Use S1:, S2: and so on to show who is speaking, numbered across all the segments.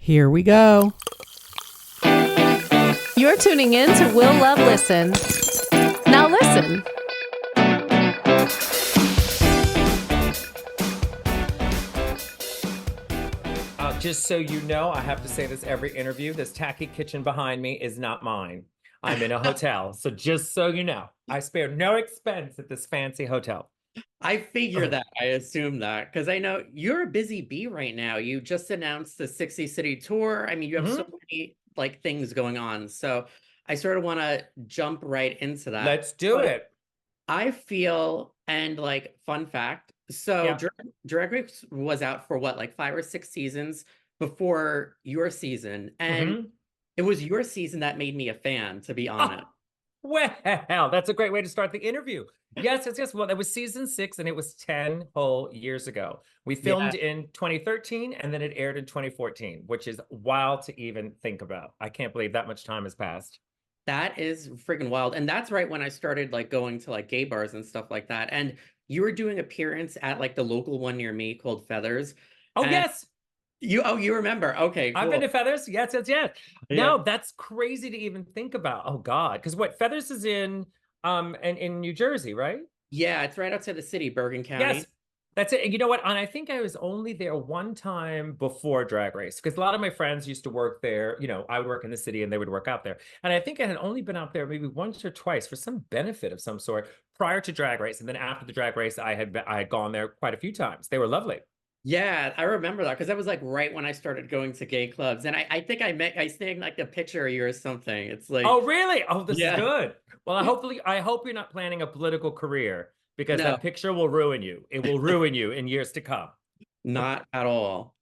S1: Here we go.
S2: You're tuning in to Will Love Listen. Now listen.
S3: Just so you know, I have to say this every interview. This tacky kitchen behind me is not mine. I'm in a hotel. So just so you know, I spare no expense at this fancy hotel.
S4: I figure that. I assume that because I know you're a busy bee right now. You just announced the 60 city tour. I mean, you have so many like things going on. So I sort of want to jump right into that.
S3: Let's do it.
S4: I feel, and like, fun fact. So
S3: Yeah.
S4: Drag Race was out for what, like 5 or 6 seasons before your season. And it was your season that made me a fan, to be honest.
S3: Well, that's a great way to start the interview. Yes. Well, it was season 6 and it was 10 whole years ago. We filmed in 2013 and then it aired in 2014, which is wild to even think about. I can't believe that much time has passed.
S4: That is freaking wild. And that's right when I started like going to like gay bars and stuff like that. And you were doing appearance at like the local one near me called Feathers.
S3: Oh,
S4: and
S3: yes.
S4: You remember. Okay, cool.
S3: I've been to Feathers. Yes. No, that's crazy to even think about. Oh God. Because what Feathers is in in New Jersey, right?
S4: Yeah, it's right outside the city, Bergen County.
S3: Yes. That's it. And you know what? And I think I was only there one time before Drag Race because a lot of my friends used to work there. You know, I would work in the city and they would work out there. And I think I had only been out there maybe once or twice for some benefit of some sort prior to Drag Race. And then after the Drag Race, I had gone there quite a few times. They were lovely.
S4: Yeah, I remember that because that was like right when I started going to gay clubs. And I think I snagged like a picture of you or something. It's like,
S3: oh, really? Oh, this is good. Well, I hope you're not planning a political career because that picture will ruin you. It will ruin you in years to come.
S4: Not at all.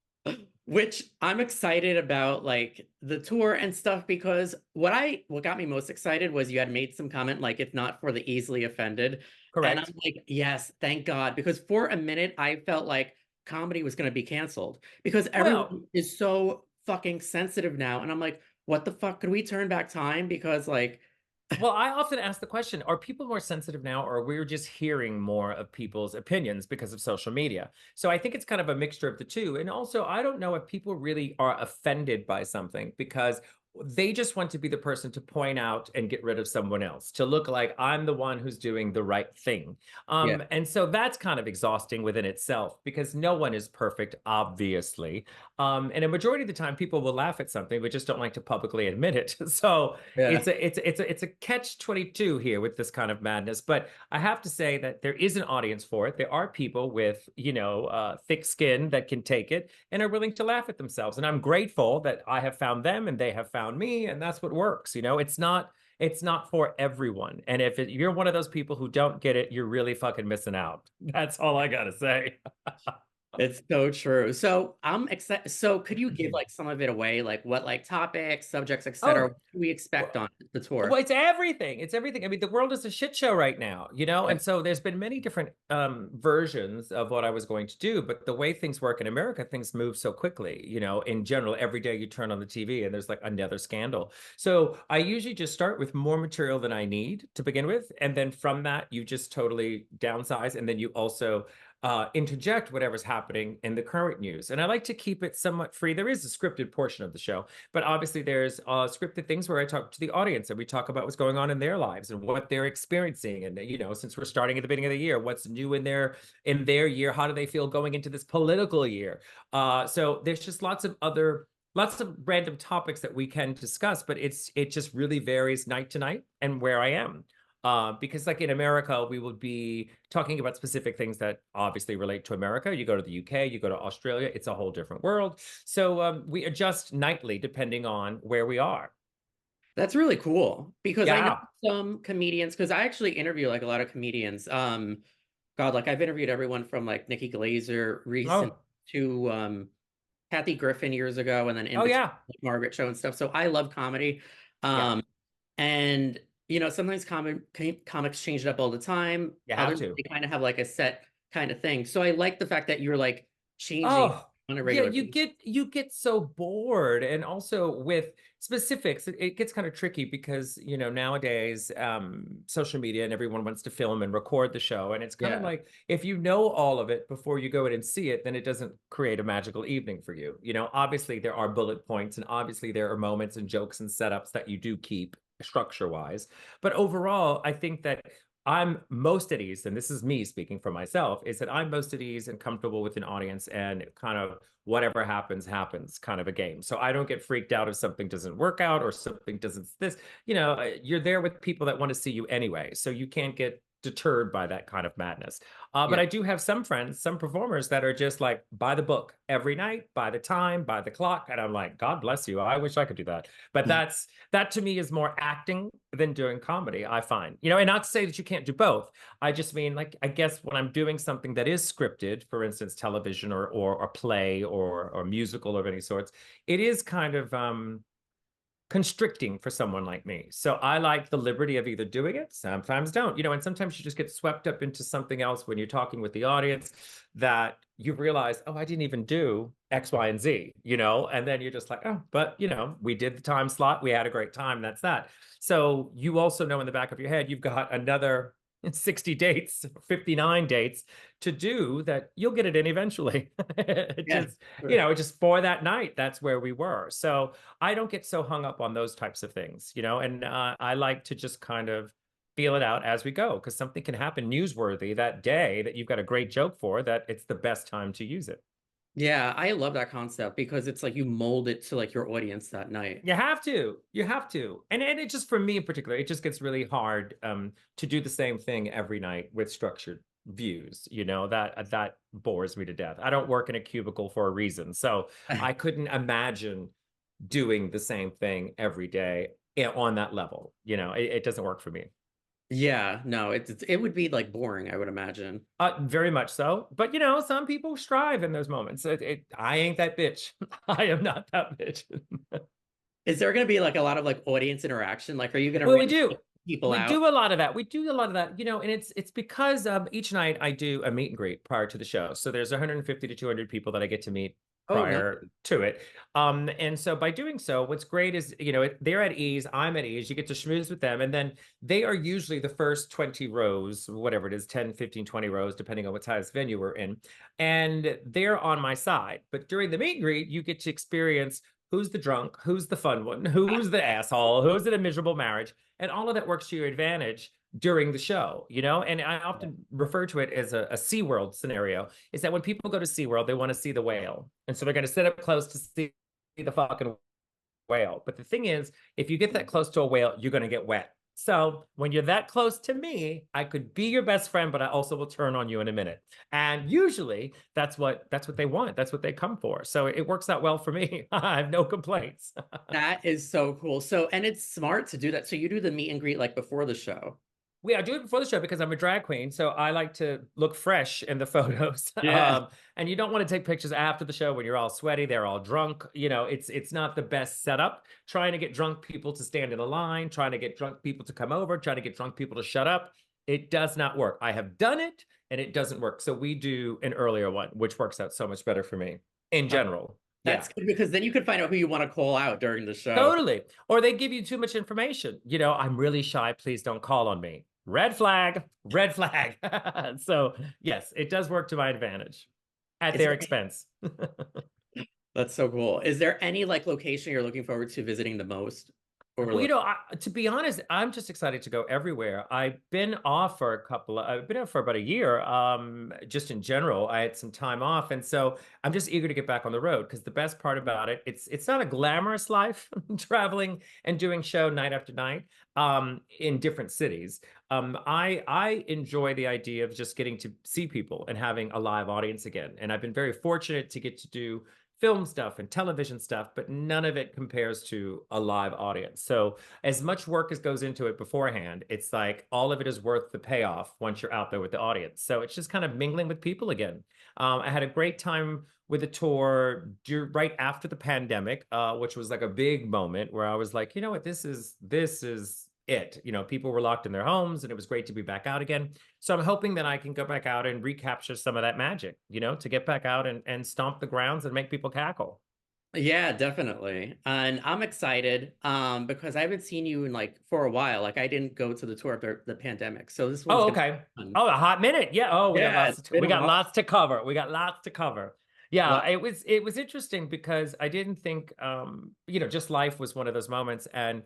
S4: Which I'm excited about, like the tour and stuff, because what got me most excited was you had made some comment like it's not for the easily offended.
S3: Correct.
S4: And I'm like, yes, thank God, because for a minute I felt like comedy was going to be canceled because everyone is so fucking sensitive now, and I'm like, what the fuck? Could we turn back time? Because like,
S3: well, I often ask the question, are people more sensitive now or we're just hearing more of people's opinions because of social media? So I think it's kind of a mixture of the two. And also, I don't know if people really are offended by something because they just want to be the person to point out and get rid of someone else, to look like I'm the one who's doing the right thing. And so that's kind of exhausting within itself because no one is perfect, obviously. And a majority of the time people will laugh at something, but just don't like to publicly admit it. So it's a catch-22 here with this kind of madness. But I have to say that there is an audience for it. There are people with, thick skin that can take it and are willing to laugh at themselves. And I'm grateful that I have found them and they have found me, and that's what works. It's not for everyone. And if you're one of those people who don't get it, you're really fucking missing out. That's all I gotta say.
S4: It's so true. So I'm excited. So could you give like some of it away, like what like topics, subjects, etc. What do we expect on the tour?
S3: Well, it's everything. It's everything. I mean, the world is a shit show right now, and so there's been many different versions of what I was going to do. But the way things work in America, things move so quickly. In general, every day you turn on the TV and there's like another scandal. So I usually just start with more material than I need to begin with, and then from that you just totally downsize, and then you also interject whatever's happening in the current news. And I like to keep it somewhat free. There is a scripted portion of the show, but obviously there's scripted things where I talk to the audience and we talk about what's going on in their lives and what they're experiencing. And, since we're starting at the beginning of the year, what's new in their year? How do they feel going into this political year? So there's just lots of random topics that we can discuss, but it just really varies night to night and where I am. Because like in America, we will be talking about specific things that obviously relate to America. You go to the UK, you go to Australia, it's a whole different world. So we adjust nightly depending on where we are.
S4: That's really cool because I know some comedians, because I actually interview like a lot of comedians. Like I've interviewed everyone from like Nikki Glazer recent to Kathy Griffin years ago, and then Margaret Cho and stuff. So I love comedy. And sometimes comics change it up all the time.
S3: You have to.
S4: They kind of have like a set kind of thing. So I like the fact that you're like changing on a
S3: Yeah,
S4: regular basis.
S3: you get so bored, and also with specifics, it gets kind of tricky because nowadays social media and everyone wants to film and record the show, and it's kind of
S4: Yeah.
S3: like if you know all of it before you go in and see it, then it doesn't create a magical evening for you. Obviously there are bullet points, and obviously there are moments and jokes and setups that you do keep structure wise, but overall, I think that I'm most at ease, and this is me speaking for myself, is that I'm most at ease and comfortable with an audience and kind of whatever happens, happens kind of a game. So I don't get freaked out if something doesn't work out or something doesn't this, you're there with people that want to see you anyway. So you can't get deterred by that kind of madness. But
S4: Yeah.
S3: I do have some friends, some performers that are just like by the book every night, by the time, by the clock. And I'm like, God bless you. I wish I could do that. But that to me is more acting than doing comedy, I find. And not to say that you can't do both. I just mean, like, I guess when I'm doing something that is scripted, for instance, television or play or musical of any sorts, it is kind of constricting for someone like me. So I like the liberty of either doing it, sometimes don't, and sometimes you just get swept up into something else when you're talking with the audience that you realize, oh, I didn't even do X, Y, and Z, and then you're just like, oh, but we did the time slot, we had a great time, that's that. So you also know in the back of your head, you've got another 60 dates, 59 dates to do that you'll get it in eventually.
S4: Yeah.
S3: Just for that night, that's where we were. So I don't get so hung up on those types of things, and I like to just kind of feel it out as we go, because something can happen newsworthy that day that you've got a great joke for, that it's the best time to use it.
S4: Yeah, I love that concept because it's like you mold it to like your audience that night.
S3: You have to. You have to. And it just, for me in particular, it just gets really hard to do the same thing every night with structured views. That bores me to death. I don't work in a cubicle for a reason. So I couldn't imagine doing the same thing every day on that level. It doesn't work for me.
S4: Yeah, no, it would be like boring, I would imagine.
S3: Very much so. But some people strive in those moments. I ain't that bitch. I am not that bitch.
S4: Is there going to be like a lot of like audience interaction? Like, are you going to
S3: Well, we
S4: rent
S3: do.
S4: people
S3: We
S4: out?
S3: do a lot of that. We do a lot of that, and it's because each night I do a meet and greet prior to the show. So there's 150 to 200 people that I get to meet
S4: Oh, no.
S3: prior to it. And so by doing so, what's great is, they're at ease, I'm at ease, you get to schmooze with them. And then they are usually the first 20 rows, whatever it is, 10, 15, 20 rows, depending on what size venue we're in. And they're on my side. But during the meet and greet, you get to experience who's the drunk, who's the fun one, who's the asshole, who's in a miserable marriage. And all of that works to your advantage during the show, And I often refer to it as a SeaWorld scenario, is that when people go to SeaWorld, they want to see the whale. And so they're going to sit up close to see the fucking whale. But the thing is, if you get that close to a whale, you're going to get wet. So when you're that close to me, I could be your best friend, but I also will turn on you in a minute. And usually that's what they want. That's what they come for. So it works out well for me. I have no complaints.
S4: That is so cool. So, and it's smart to do that. So you do the meet and greet like before the show.
S3: I do it before the show because I'm a drag queen, so I like to look fresh in the photos.
S4: Yeah.
S3: And you don't want to take pictures after the show when you're all sweaty, they're all drunk. It's not the best setup. Trying to get drunk people to stand in a line, trying to get drunk people to come over, trying to get drunk people to shut up. It does not work. I have done it and it doesn't work. So we do an earlier one, which works out so much better for me in general.
S4: That's good because then you can find out who you want to call out during the show.
S3: Totally. Or they give you too much information. I'm really shy. Please don't call on me. Red flag, red flag. So yes, it does work to my advantage at their expense.
S4: That's so cool. Is there any like location you're looking forward to visiting the most? Or
S3: Well, to be honest, I'm just excited to go everywhere. I've been off for about a year. Just in general, I had some time off. And so I'm just eager to get back on the road because the best part about it, it's not a glamorous life traveling and doing show night after night in different cities. I enjoy the idea of just getting to see people and having a live audience again. And I've been very fortunate to get to do film stuff and television stuff, but none of it compares to a live audience. So as much work as goes into it beforehand, it's like all of it is worth the payoff once you're out there with the audience. So it's just kind of mingling with people again. I had a great time with a tour right after the pandemic, which was like a big moment where I was like, you know what, this is it. You know, people were locked in their homes and it was great to be back out again. So I'm hoping that I can go back out and recapture some of that magic, you know, to get back out and stomp the grounds and make people cackle.
S4: Yeah, definitely. And I'm excited because I haven't seen you in like for a while. Like I didn't go to the tour after the pandemic. So this one's
S3: Oh,
S4: gonna be
S3: okay.
S4: fun.
S3: Oh, a hot minute. Yeah. Oh,
S4: Yeah, it's been
S3: we
S4: a
S3: got
S4: while.
S3: lots to cover. We got lots to cover.
S4: Well,
S3: Yeah, it was interesting because I didn't think you know, just life was one of those moments. And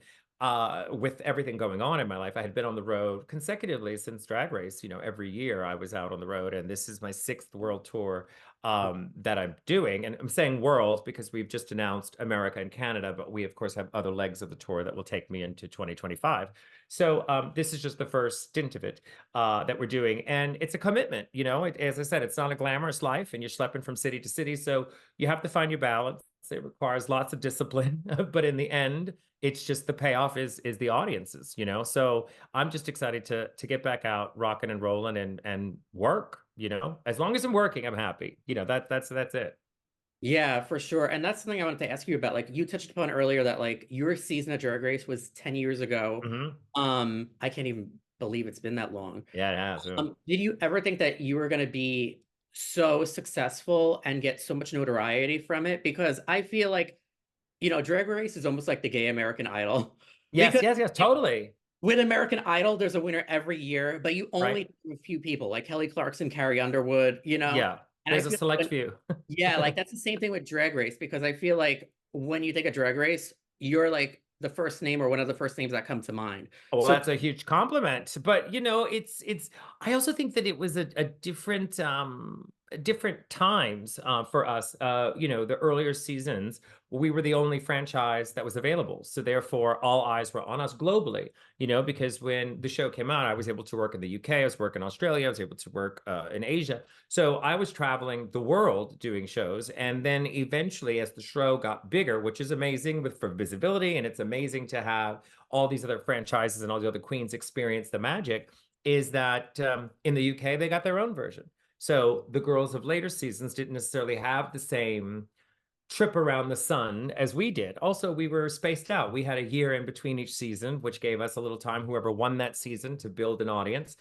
S3: with everything going on in my life, I had been on the road consecutively since Drag Race. You know, every year I was out on the road, and this is my 6th world tour that I'm doing. And I'm saying world because we've just announced America and Canada, but we of course have other legs of the tour that will take me into 2025. So this is just the first stint of it that we're doing. And it's a commitment, you know, as I said, it's not a glamorous life and you're schlepping from city to city. So you have to find your balance. It requires lots of discipline, but in the end, it's just the payoff is the audiences, you know? So I'm just excited to get back out, rocking and rolling and work, you know? As long as I'm working, I'm happy. You know, that's it.
S4: yeah, for sure. And that's something I wanted to ask you about. Like you touched upon earlier that like your season of Drag Race was 10 years ago.
S3: Hmm.
S4: I can't even believe it's been that long.
S3: Yeah, it has. Yeah.
S4: Did you ever think that you were going to be so successful and get so much notoriety from it? Because I feel like, you know, Drag Race is almost like the gay American Idol.
S3: Yes,
S4: Because
S3: yes, yes, totally.
S4: with American Idol, there's a winner every year, but you
S3: Right.
S4: only do a few people, like Kelly Clarkson, Carrie Underwood, you know?
S3: Yeah.
S4: And I
S3: There's a
S4: feel
S3: select
S4: like,
S3: few.
S4: yeah, like that's the same thing with Drag Race, because I feel like when you think of Drag Race, you're like the first name or one of the first names that come to mind.
S3: Well,
S4: So
S3: that's a huge compliment. But you know, it's I also think that it was a different times for us. You know, the earlier seasons, we were the only franchise that was available. So therefore all eyes were on us globally, you know, because when the show came out, I was able to work in the UK, I was working in Australia, I was able to work in Asia. So I was traveling the world doing shows. And then eventually, as the show got bigger, which is amazing with for visibility, and it's amazing to have all these other franchises and all the other queens experience the magic, is that in the UK, they got their own version. So the girls of later seasons didn't necessarily have the same trip around the sun as we did. Also, we were spaced out. We had a year in between each season, which gave us a little time, whoever won that season, to build an audience.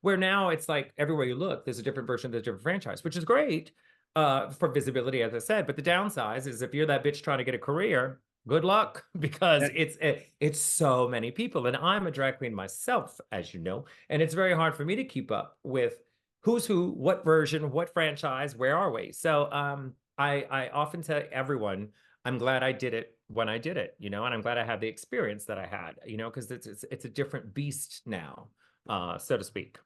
S3: Where now it's like everywhere you look, there's a different version of the different franchise, which is great for visibility, as I said. But the downside is if you're that bitch trying to get a career, good luck, because it's so many people. And I'm a drag queen myself, as you know, and it's very hard for me to keep up with who's who, what version, what franchise, where are we? So I often tell everyone, I'm glad I did it when I did it, you know, and I'm glad I had the experience that I had, you know, because it's a different beast now, so to speak.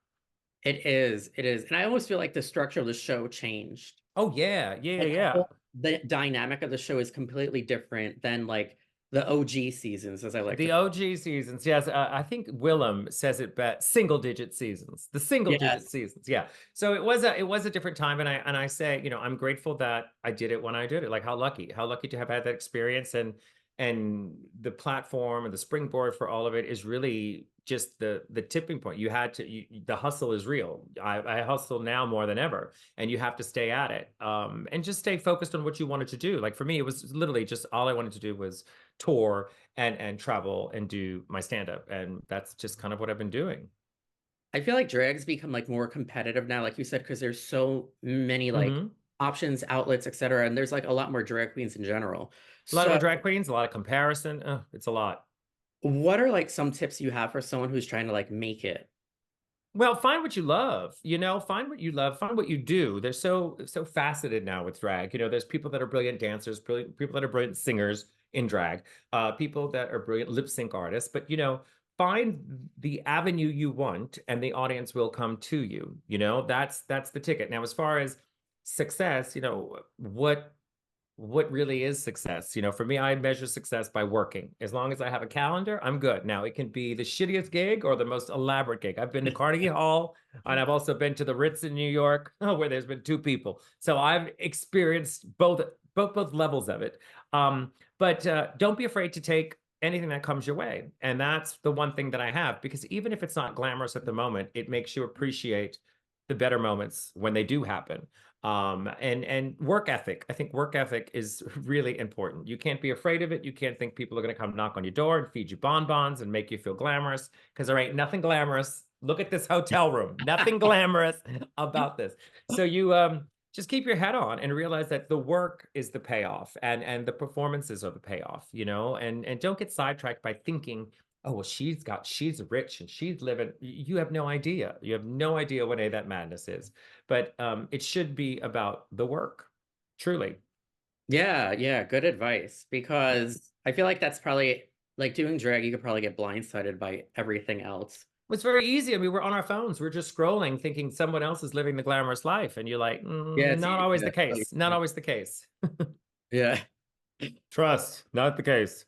S4: it is, it is. And I almost feel like the structure of the show changed.
S3: Oh yeah, yeah,
S4: Like
S3: yeah.
S4: the dynamic of the show is completely different than like the OG seasons, as I like to
S3: The
S4: call
S3: OG seasons, yes. I think Willem says it best. Single digit seasons, the single
S4: it.
S3: digit
S4: Yes.
S3: seasons. Yeah. So it was a different time, and I say, you know, I'm grateful that I did it when I did it. Like how lucky to have had that experience, and the platform and the springboard for all of it is really just the tipping point. You had to the hustle is real. I hustle now more than ever, and you have to stay at it, and just stay focused on what you wanted to do. Like for me, it was literally just all I wanted to do was tour and travel and do my stand up, and that's just kind of what I've been doing.
S4: I feel like drag's become like more competitive now, like you said, because there's so many like
S3: Hmm.
S4: options, outlets, etc. And there's like a lot more drag queens in general.
S3: A lot
S4: So
S3: more drag queens, a lot of comparison. It's a lot.
S4: what are like some tips you have for someone who's trying to like make it?
S3: Well, find what you love, you know, find what you love, find what you do. They're so faceted now with drag. You know, there's people that are brilliant dancers, brilliant people that are brilliant singers in drag, people that are brilliant lip sync artists, but you know, find the avenue you want and the audience will come to you. You know, that's the ticket. Now, as far as success, you know, what really is success? You know, for me, I measure success by working. As long as I have a calendar, I'm good. Now, it can be the shittiest gig or the most elaborate gig. I've been to Carnegie Hall, and I've also been to the Ritz in New York, where there's been 2 people. So I've experienced both levels of it. But don't be afraid to take anything that comes your way. And that's the one thing that I have, because even if it's not glamorous at the moment, it makes you appreciate the better moments when they do happen. And work ethic. I think work ethic is really important. You can't be afraid of it. You can't think people are going to come knock on your door and feed you bonbons and make you feel glamorous, because there ain't nothing glamorous. Look at this hotel room. Nothing glamorous about this. So you just keep your head on and realize that the work is the payoff, and the performances are the payoff, you know, and don't get sidetracked by thinking, oh, well, she's rich and she's living. You have no idea. You have no idea what any of that madness is. But it should be about the work, truly.
S4: Yeah, yeah, good advice. Because I feel like that's probably like doing drag, you could probably get blindsided by everything else.
S3: It's very easy. I mean, we're on our phones. We're just scrolling, thinking someone else is living the glamorous life. And you're like,
S4: Yeah, it's
S3: not
S4: easy
S3: always
S4: to
S3: the
S4: tell
S3: case. Not always the case.
S4: Yeah.
S3: Trust, not the case.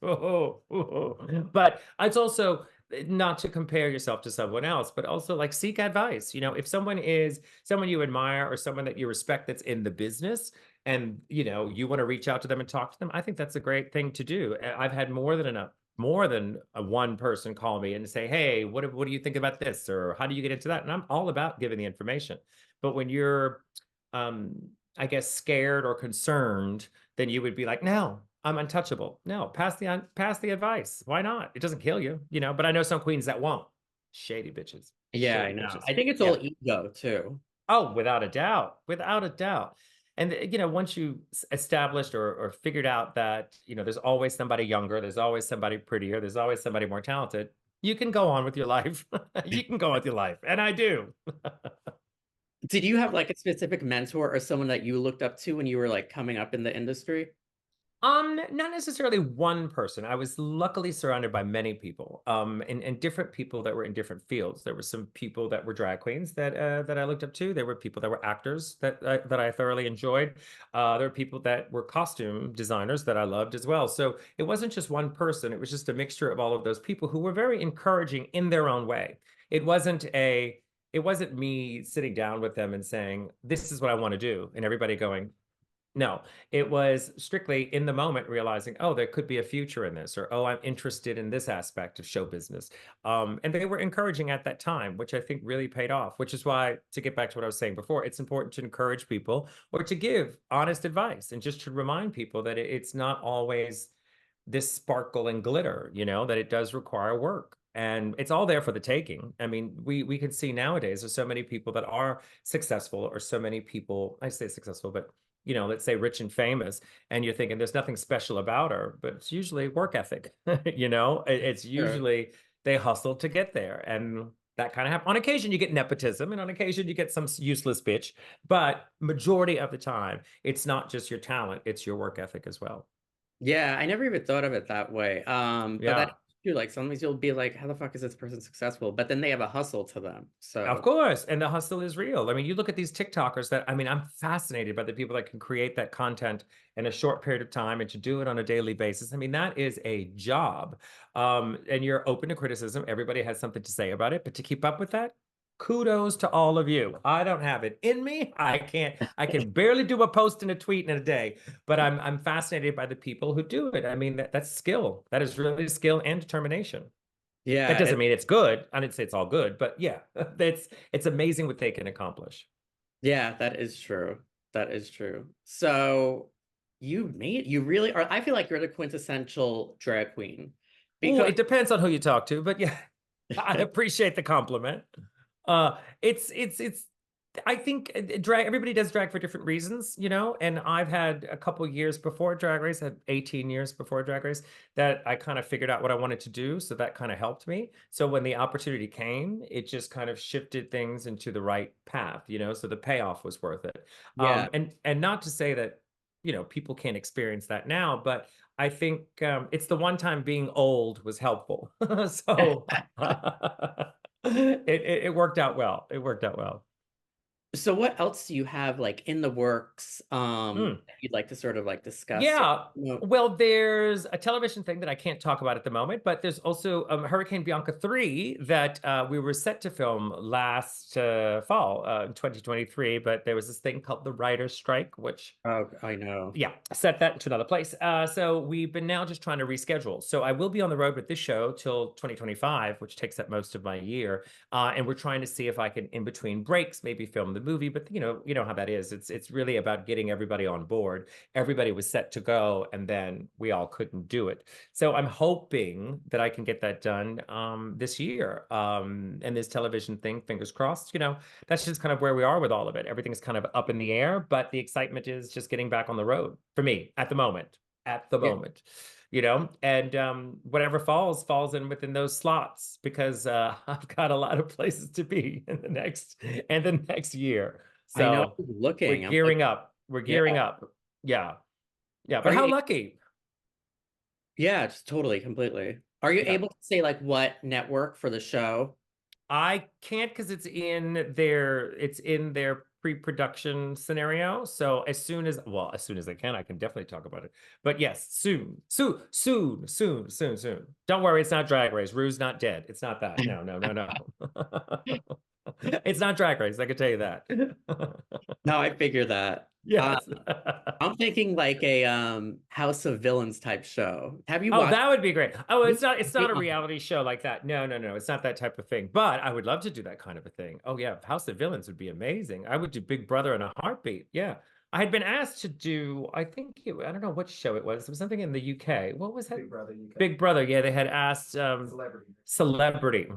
S3: But it's also not to compare yourself to someone else, but also like seek advice. You know, if someone is someone you admire or someone that you respect that's in the business, and you know, you want to reach out to them and talk to them, I think that's a great thing to do. I've had more than one person call me and say, hey, what do you think about this, or how do you get into that? And I'm all about giving the information. But when you're I guess scared or concerned, then you would be like, no, I'm untouchable. No, pass the advice. Why not? It doesn't kill you, you know. But I know some queens that won't. Shady bitches.
S4: Yeah, I
S3: Shady
S4: know.
S3: bitches.
S4: I think it's
S3: Yeah.
S4: all ego too.
S3: Oh, without a doubt. Without a doubt. And you know, once you established or figured out that, you know, there's always somebody younger, there's always somebody prettier, there's always somebody more talented, you can go on with your life. You can go on with your life. And I do.
S4: Did you have like a specific mentor or someone that you looked up to when you were like coming up in the industry?
S3: Not necessarily one person. I was luckily surrounded by many people, and different people that were in different fields. There were some people that were drag queens that I looked up to. There were people that were actors that I thoroughly enjoyed. There were people that were costume designers that I loved as well. So it wasn't just one person. It was just a mixture of all of those people who were very encouraging in their own way. It wasn't me sitting down with them and saying, this is what I want to do, and everybody going, no. It was strictly in the moment realizing, oh, there could be a future in this, or oh, I'm interested in this aspect of show business. And they were encouraging at that time, which I think really paid off, which is why, to get back to what I was saying before, it's important to encourage people or to give honest advice, and just to remind people that it's not always this sparkle and glitter, you know, that it does require work. And it's all there for the taking. I mean, we can see nowadays there's so many people that are successful, or so many people, I say successful, but you know, let's say rich and famous, and you're thinking there's nothing special about her, but it's usually work ethic. You know, it's
S4: Sure.
S3: usually they hustle to get there. And that kind of happens. On occasion, you get nepotism, and on occasion, you get some useless bitch. But majority of the time, it's not just your talent, it's your work ethic as well.
S4: Yeah, I never even thought of it that way. But
S3: Yeah.
S4: that's true. Like sometimes you'll be like, how the fuck is this person successful? But then they have a hustle to them.
S3: Of
S4: So
S3: course. And the hustle is real. I mean, you look at these TikTokers that, I mean, I'm fascinated by the people that can create that content in a short period of time and to do it on a daily basis. I mean, that is a job. And you're open to criticism. Everybody has something to say about it. But to keep up with that, kudos to all of you. I don't have it in me. I can barely do a post and a tweet in a day, but I'm fascinated by the people who do it. I mean, that's skill. That is really skill and determination.
S4: yeah,
S3: That doesn't mean it's good. I didn't say it's all good, but yeah, it's amazing what they can accomplish.
S4: yeah, that is true. That is true. So you really are. I feel like you're the quintessential drag queen
S3: Oh,
S4: because
S3: it depends on who you talk to, but yeah, I appreciate the compliment. It's I think drag, everybody does drag for different reasons, you know, and I've had a couple years before Drag Race, I had 18 years before Drag Race, that I kind of figured out what I wanted to do. So that kind of helped me. So when the opportunity came, it just kind of shifted things into the right path, you know, so the payoff was worth it.
S4: yeah,
S3: And not to say that, you know, people can't experience that now, but I think it's the one time being old was helpful. So it worked out well. It worked out well.
S4: so what else do you have like in the works
S3: Mm.
S4: that you'd like to sort of like discuss?
S3: Yeah.
S4: No.
S3: Well, there's a television thing that I can't talk about at the moment, but there's also Hurricane Bianca 3 that we were set to film last fall, in 2023, but there was this thing called the writer's strike, which
S4: Oh, I know.
S3: yeah, set that to another place. So we've been now just trying to reschedule. So I will be on the road with this show till 2025, which takes up most of my year. And we're trying to see if I can, in between breaks, maybe film the movie, but you know how that is. It's really about getting everybody on board. Everybody was set to go, and then we all couldn't do it. So I'm hoping that I can get that done this year. And this television thing, fingers crossed, that's just kind of where we are with all of it. Everything's kind of up in the air, but the excitement is just getting back on the road for me at the moment. And whatever falls in within those slots, because I've got a lot of places to be in the next year. So
S4: I know, looking,
S3: we're gearing up. We're gearing up. Yeah. But how lucky?
S4: Yeah, just totally, completely. Are you able to say like what network for the show?
S3: I can't, because it's in their pre-production scenario. So as soon as I can definitely talk about it. But yes, soon. Don't worry, it's not Drag Race. Rue's not dead. It's not that. No. It's not Drag Race, I can tell you that.
S4: No, I figure that.
S3: Yes.
S4: I'm thinking like a House of Villains type show. Have you watched?
S3: That would be great. Oh, it's not a reality show like that. No. It's not that type of thing. But I would love to do that kind of a thing. Oh yeah, House of Villains would be amazing. I would do Big Brother in a heartbeat. Yeah. I had been asked to do, I don't know what show it was. It was something in the UK. What was that?
S1: Big Brother UK.
S3: Big Brother. Yeah, they had asked Celebrity.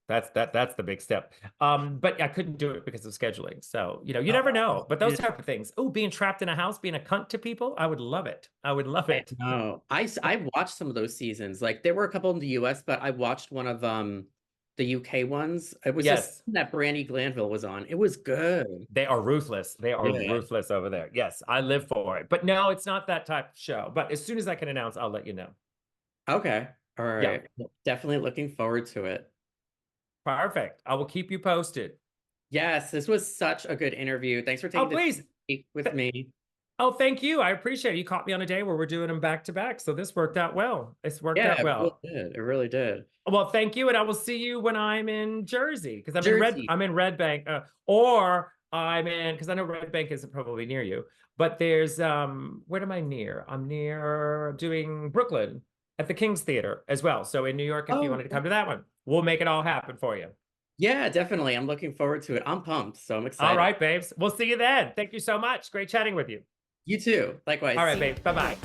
S3: That's the big step. But I couldn't do it because of scheduling. So, you never know. But those type of things. Oh, being trapped in a house, being a cunt to people, I would love it. I would love it.
S4: No, I watched some of those seasons. Like there were a couple in the US, but I watched one of the UK ones. It was just that Brandy Glanville was on. It was good.
S3: They are ruthless. They are ruthless over there. Yes, I live for it. But no, it's not that type of show. But as soon as I can announce, I'll let you know.
S4: Okay. All right. Yeah. Definitely looking forward to it.
S3: Perfect. I will keep you posted.
S4: Yes, this was such a good interview. Thanks for taking the time to speak with me.
S3: Oh, thank you. I appreciate it. You caught me on a day where we're doing them back to back. So this worked out well. It
S4: really did.
S3: Well, thank you. And I will see you when I'm in Jersey, because I'm in Red Bank, or I'm in, because I know Red Bank isn't probably near you, but there's, what am I near? I'm near doing Brooklyn at the King's Theater as well. So in New York, if you wanted to come to that one, we'll make it all happen for you.
S4: Yeah, definitely. I'm looking forward to it. I'm pumped, so I'm excited.
S3: All right, babes. We'll see you then. Thank you so much. Great chatting with you.
S4: You too. Likewise.
S3: All right, babe. Bye-bye.